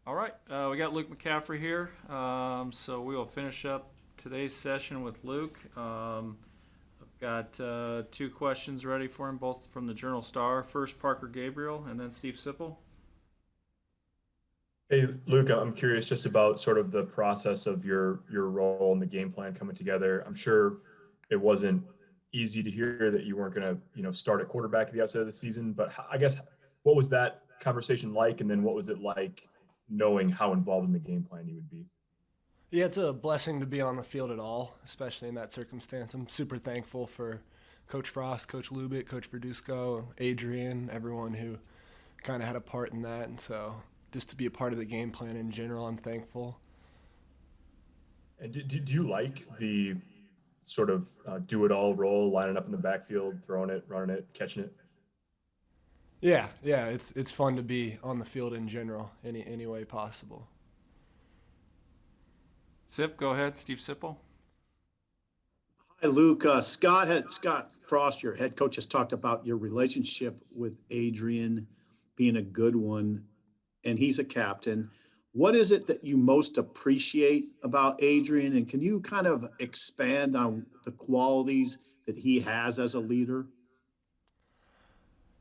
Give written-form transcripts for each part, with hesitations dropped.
All right, we got Luke McCaffrey here, so we will finish up today's session with Luke. I've got two questions ready for him, both from the Journal Star. First, Parker Gabriel, and then Steve Sipple. Hey, Luca, I'm curious just about sort of the process of your role and the game plan coming together. I'm sure it wasn't easy to hear that you weren't going to, start at quarterback at the outset of the season, but I guess what was that conversation like, and then what was it like knowing how involved in the game plan you would be? Yeah, it's a blessing to be on the field at all, especially in that circumstance. I'm super thankful for Coach Frost, Coach Lubick, Coach Verduzco, Adrian, everyone who kind of had a part in that. And so just to be a part of the game plan in general, I'm thankful. And do you like the sort of do it all role, lining up in the backfield, throwing it, running it, catching it? Yeah, it's fun to be on the field in general, any way possible. Sip, go ahead. Steve Sipple. Hi, Luke. Scott Frost, your head coach, has talked about your relationship with Adrian being a good one, and he's a captain. What is it that you most appreciate about Adrian, and can you kind of expand on the qualities that he has as a leader?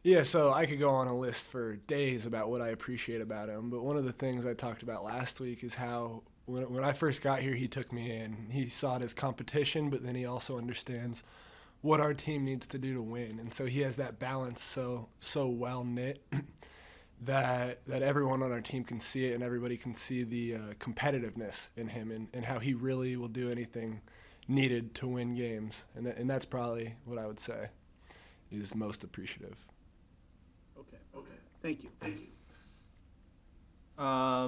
Yeah, so I could go on a list for days about what I appreciate about him, but one of the things I talked about last week is how when I first got here, he took me in. He saw it as competition, but then he also understands what our team needs to do to win, and so he has that balance so well knit that everyone on our team can see it, and everybody can see the competitiveness in him, and how he really will do anything needed to win games, and that's probably what I would say is most appreciative. Okay. Thank you.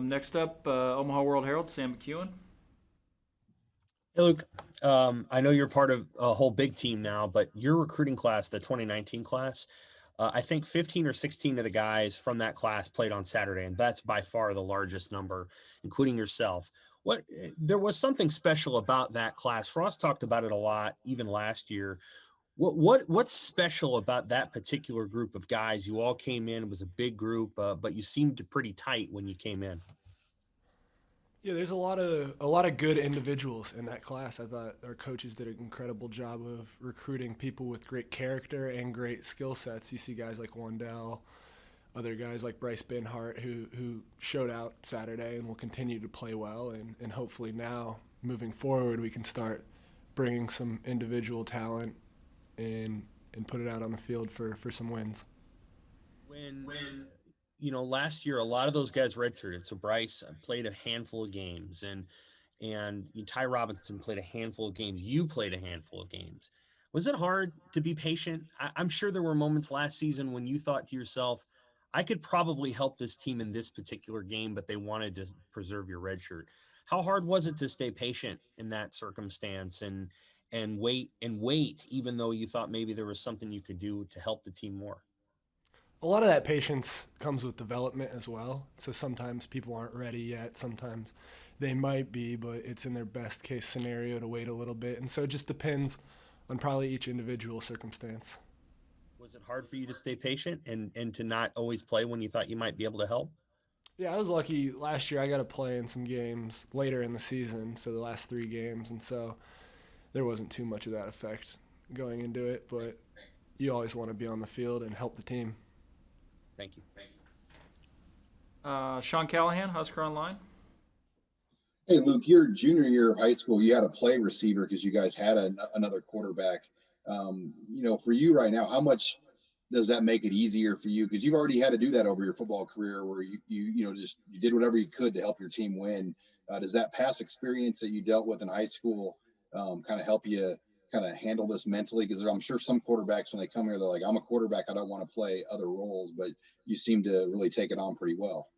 Next up, Omaha World Herald, Sam McEwen. Hey, Luke. I know you're part of a whole big team now, but your recruiting class, the 2019 class, I think 15 or 16 of the guys from that class played on Saturday, and that's by far the largest number, including yourself. There was something special about that class. Frost talked about it a lot, even last year. What's special about that particular group of guys? You all came in, it was a big group, but you seemed pretty tight when you came in. Yeah, there's a lot of good individuals in that class. I thought our coaches did an incredible job of recruiting people with great character and great skill sets. You see guys like Wandell, other guys like Bryce Benhart who showed out Saturday and will continue to play well, and hopefully now moving forward we can start bringing some individual talent and put it out on the field for some wins. When last year a lot of those guys redshirted. So Bryce played a handful of games, and Ty Robinson played a handful of games. You played a handful of games. Was it hard to be patient? I'm sure there were moments last season when you thought to yourself, I could probably help this team in this particular game, but they wanted to preserve your red shirt. How hard was it to stay patient in that circumstance and wait, even though you thought maybe there was something you could do to help the team more? A lot of that patience comes with development as well. So sometimes people aren't ready yet. Sometimes they might be, but it's in their best case scenario to wait a little bit. And so it just depends on probably each individual circumstance. Was it hard for you to stay patient and to not always play when you thought you might be able to help? Yeah, I was lucky last year. I got to play in some games later in the season, so the last 3 games. And so there wasn't too much of that effect going into it. But you always want to be on the field and help the team. Thank you. Sean Callahan, Husker Online. Hey, Luke, your junior year of high school, you had to play receiver because you guys had another quarterback. For you right now, how much does that make it easier for you? Because you've already had to do that over your football career, where you did whatever you could to help your team win. Does that past experience that you dealt with in high school kind of help you kind of handle this mentally? Because I'm sure some quarterbacks, when they come here, they're like, "I'm a quarterback. I don't want to play other roles," but you seem to really take it on pretty well.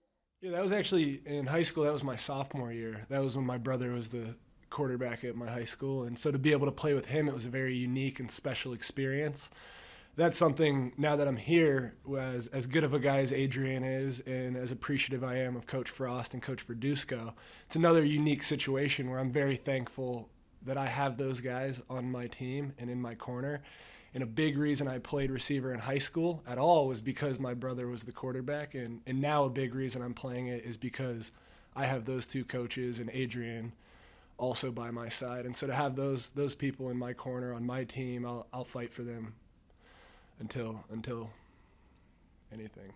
Yeah, that was actually in high school. That was my sophomore year. That was when my brother was the quarterback at my high school. And so to be able to play with him, it was a very unique and special experience. That's something now that I'm here, as good of a guy as Adrian is, and as appreciative I am of Coach Frost and Coach Verduzco, it's another unique situation where I'm very thankful that I have those guys on my team and in my corner. And a big reason I played receiver in high school at all was because my brother was the quarterback. And now a big reason I'm playing it is because I have those two coaches and Adrian also by my side. And so to have those people in my corner on my team, I'll fight for them until anything.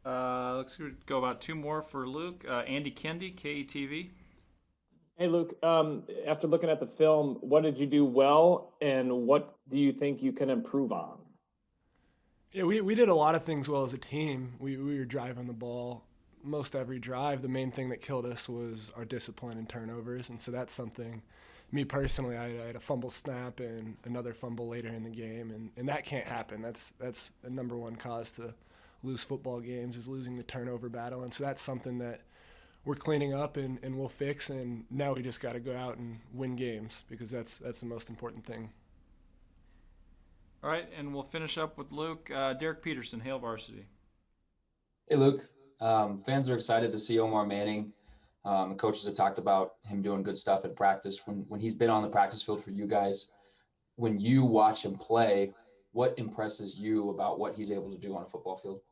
Let's go about two more for Luke. Andy Kendi, KETV. Hey, Luke, after looking at the film, what did you do well and what do you think you can improve on? Yeah, we did a lot of things well as a team. We were driving the ball most every drive. The main thing that killed us was our discipline and turnovers. And so that's something, me personally, I had a fumble snap and another fumble later in the game. And that can't happen. That's the number one cause to lose football games, is losing the turnover battle. And so that's something that we're cleaning up and we'll fix. And now we just got to go out and win games, because that's the most important thing. All right, and we'll finish up with Luke. Derek Peterson, Hail Varsity. Hey, Luke. Fans are excited to see Omar Manning. The coaches have talked about him doing good stuff at practice. When he's been on the practice field for you guys, when you watch him play, what impresses you about what he's able to do on a football field?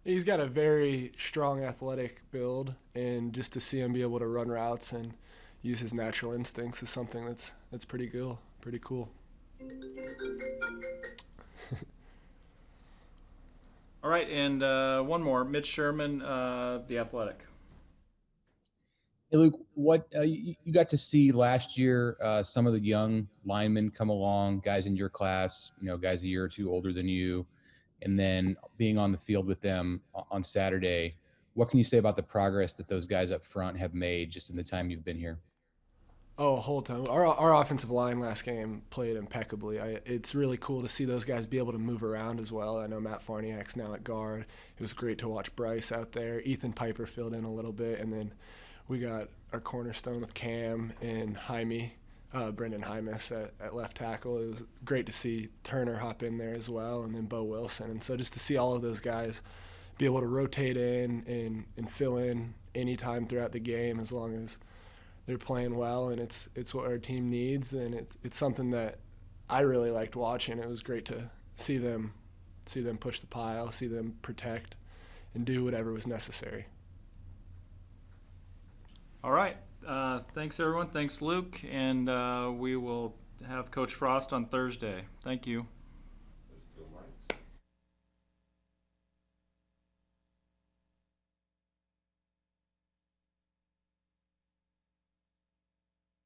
He's got a very strong athletic build, and just to see him be able to run routes and use his natural instincts is something that's pretty cool. Pretty cool. All right, and one more. Mitch Sherman, The Athletic. Hey, Luke, what you got to see last year, some of the young linemen come along, guys in your class, guys a year or two older than you, and then being on the field with them on Saturday. What can you say about the progress that those guys up front have made just in the time you've been here? Oh, a whole ton. Our offensive line last game played impeccably. It's really cool to see those guys be able to move around as well. I know Matt Farniak's now at guard. It was great to watch Bryce out there. Ethan Piper filled in a little bit, and then we got our cornerstone with Cam and Jaime, Brendan Hymas at left tackle. It was great to see Turner hop in there as well, and then Bo Wilson. And so just to see all of those guys be able to rotate in and fill in anytime throughout the game, as long as they're playing well and it's what our team needs, and it's something that I really liked watching. It was great to see them push the pile, see them protect, and do whatever was necessary. All right. Thanks, everyone. Thanks, Luke. And we will have Coach Frost on Thursday. Thank you.